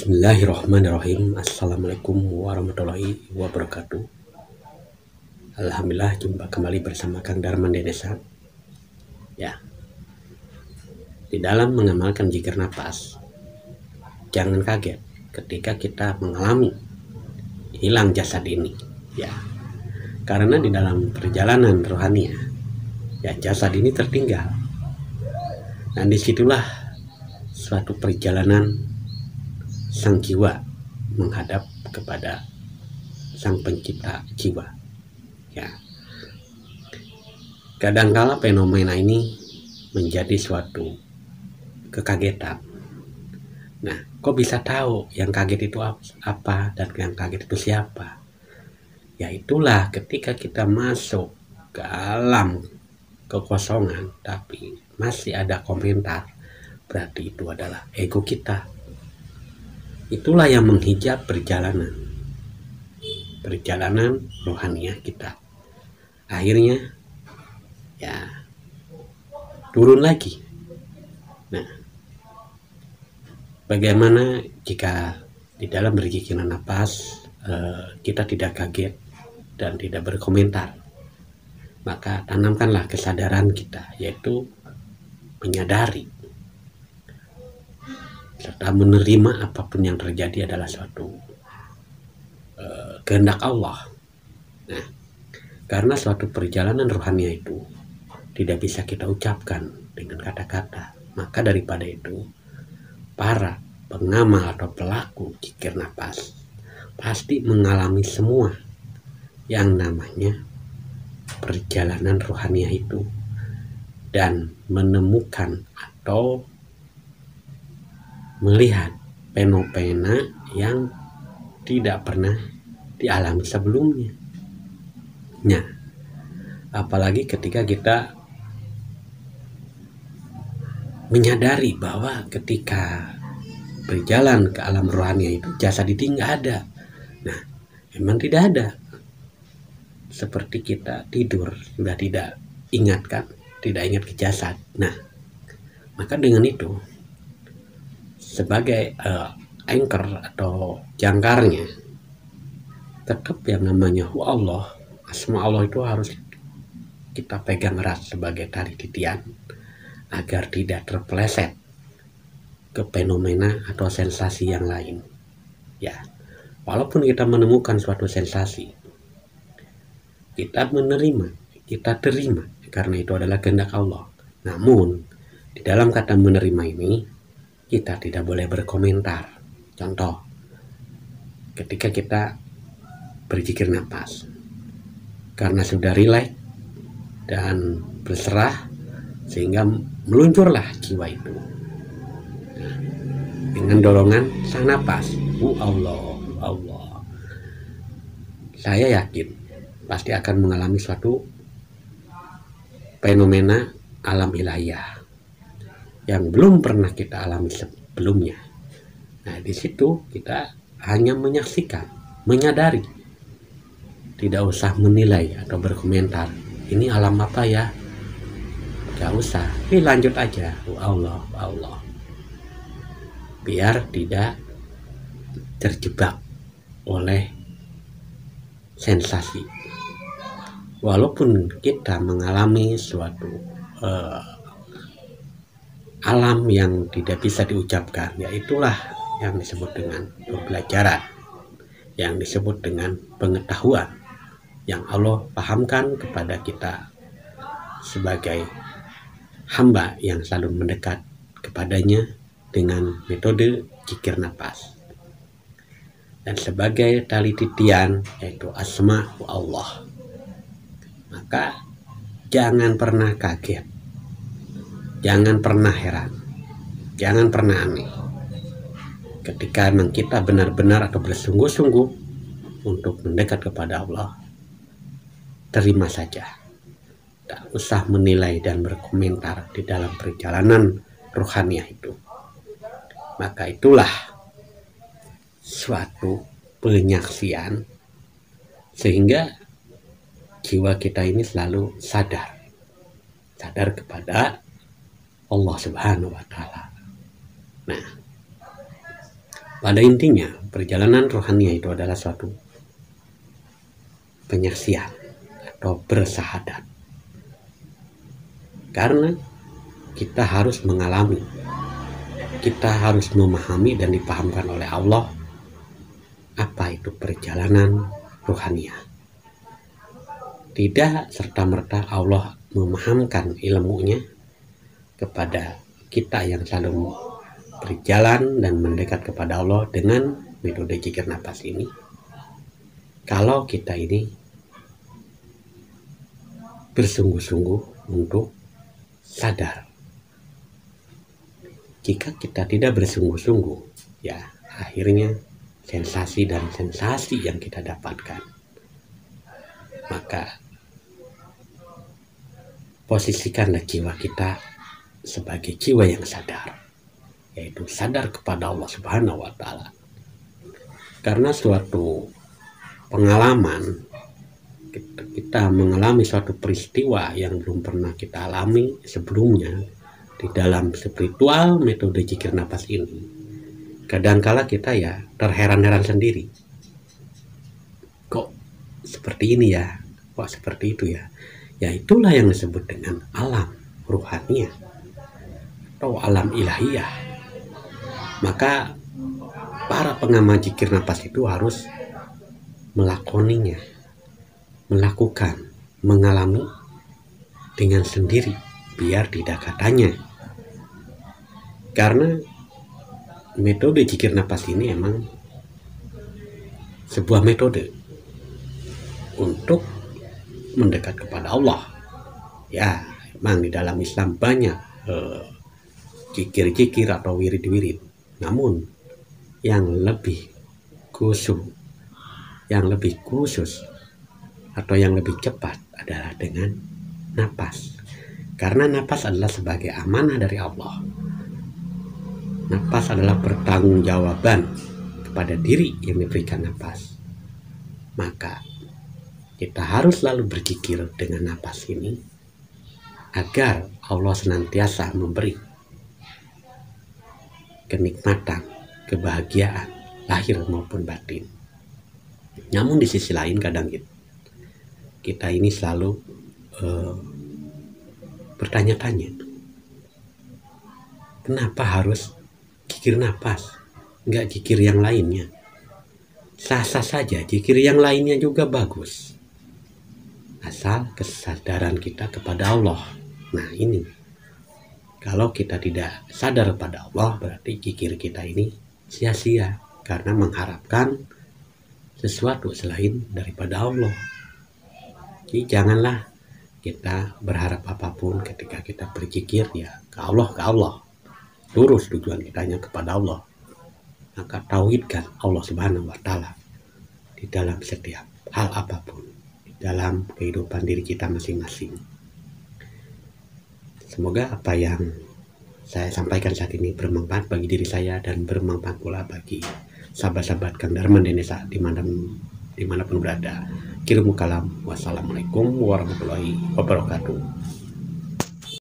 Bismillahirrahmanirrahim. Assalamualaikum warahmatullahi wabarakatuh. Alhamdulillah jumpa kembali bersama Kang Darman Denesa. Ya, di dalam mengamalkan zikir nafas, jangan kaget ketika kita mengalami hilang jasad ini. Ya, karena di dalam perjalanan rohania, ya jasad ini tertinggal. Dan disitulah suatu perjalanan sang jiwa menghadap kepada sang pencipta jiwa. Ya, kadangkala fenomena ini menjadi suatu kekagetan. Nah, kok bisa tahu yang kaget itu apa dan yang kaget itu siapa? Ya itulah ketika kita masuk ke alam kekosongan tapi masih ada komentar, berarti itu adalah ego kita. Itulah yang menghijab perjalanan rohania kita. Akhirnya ya turun lagi. Nah, bagaimana jika di dalam berzikir nafas kita tidak kaget dan tidak berkomentar? Maka tanamkanlah kesadaran kita, yaitu menyadari serta menerima apapun yang terjadi adalah suatu kehendak Allah. Nah, karena suatu perjalanan rohania itu tidak bisa kita ucapkan dengan kata-kata, maka daripada itu para pengamal atau pelaku zikir nafas pasti mengalami semua yang namanya perjalanan rohania itu dan menemukan atau melihat fenomena yang tidak pernah dialami sebelumnya. Nah, apalagi ketika kita menyadari bahwa ketika berjalan ke alam rohani itu jasad itu nggak ada. Nah, memang tidak ada. Seperti kita tidur sudah tidak ingat ke jasad. Nah, maka dengan itu sebagai anchor atau jangkarnya tetap yang namanya Allah, asma Allah itu harus kita pegang erat sebagai tali titian agar tidak terpeleset ke fenomena atau sensasi yang lain. Ya, walaupun kita menemukan suatu sensasi, kita menerima, kita terima karena itu adalah kehendak Allah. Namun di dalam kata menerima ini kita tidak boleh berkomentar. Contoh, ketika kita berzikir nafas, karena sudah rileks dan berserah, sehingga meluncurlah jiwa itu dengan dorongan sang nafas. Allah, Allah. Saya yakin pasti akan mengalami suatu fenomena alam ilahiyah yang belum pernah kita alami sebelumnya. Nah, di situ kita hanya menyaksikan, menyadari, tidak usah menilai atau berkomentar. Ini alam apa ya? Gak usah, lanjut aja. Allah, Allah. Biar tidak terjebak oleh sensasi. Walaupun kita mengalami suatu alam yang tidak bisa diucapkan, yaitulah yang disebut dengan pembelajaran, yang disebut dengan pengetahuan yang Allah pahamkan kepada kita sebagai hamba yang selalu mendekat kepadanya dengan metode zikir nafas. Dan sebagai tali titian yaitu asma Allah. Maka jangan pernah kaget, jangan pernah heran, jangan pernah aneh. Ketika memang kita benar-benar atau bersungguh-sungguh untuk mendekat kepada Allah, terima saja. Tak usah menilai dan berkomentar di dalam perjalanan rohaniah itu. Maka itulah suatu penyaksian sehingga jiwa kita ini selalu sadar kepada Allah Subhanahu wa Ta'ala. Nah, Pada intinya, perjalanan rohania itu adalah suatu penyaksian atau bersahadat. Karena kita harus mengalami, kita harus memahami dan dipahamkan oleh Allah apa itu perjalanan rohania. Tidak serta-merta Allah memahamkan ilmunya kepada kita yang selalu berjalan dan mendekat kepada Allah dengan metode zikir nafas ini, kalau kita ini bersungguh-sungguh untuk sadar. Jika kita tidak bersungguh-sungguh, ya akhirnya sensasi dan sensasi yang kita dapatkan, maka posisikanlah jiwa kita sebagai jiwa yang sadar, yaitu sadar kepada Allah Subhanahu wa Ta'ala. Karena suatu pengalaman, kita mengalami suatu peristiwa yang belum pernah kita alami sebelumnya di dalam spiritual metode zikir nafas ini, kadangkala kita ya terheran-heran sendiri, kok seperti ini ya, kok seperti itu ya. Ya itulah yang disebut dengan alam ruhania atau alam ilahiyah. Maka para pengamal zikir nafas itu harus melakoninya, melakukan, mengalami dengan sendiri, biar tidak katanya. Karena metode zikir nafas ini emang sebuah metode untuk mendekat kepada Allah. Ya, memang di dalam Islam banyak zikir-zikir atau wirid-wirid. Namun yang lebih khusus atau yang lebih cepat adalah dengan napas. Karena napas adalah sebagai amanah dari Allah. Napas adalah pertanggungjawaban kepada diri yang diberikan napas. Maka kita harus selalu berzikir dengan napas ini agar Allah senantiasa memberi kenikmatan, kebahagiaan lahir maupun batin. Namun di sisi lain kadang kita ini selalu bertanya-tanya, kenapa harus zikir napas, nggak zikir yang lainnya? Sah-sah saja, zikir yang lainnya juga bagus, asal kesadaran kita kepada Allah. Nah ini, kalau kita tidak sadar pada Allah, berarti zikir kita ini sia-sia karena mengharapkan sesuatu selain daripada Allah. Jadi janganlah kita berharap apapun ketika kita berzikir, ya ke Allah. Lurus tujuan kita hanya kepada Allah. Maka tauhidkan Allah Subhanahu wa Ta'ala di dalam setiap hal apapun, di dalam kehidupan diri kita masing-masing. Semoga apa yang saya sampaikan saat ini bermanfaat bagi diri saya dan bermanfaat pula bagi sahabat-sahabat Kang Darman Denesa dimanapun berada. Kirim kalam. Wassalamualaikum warahmatullahi wabarakatuh.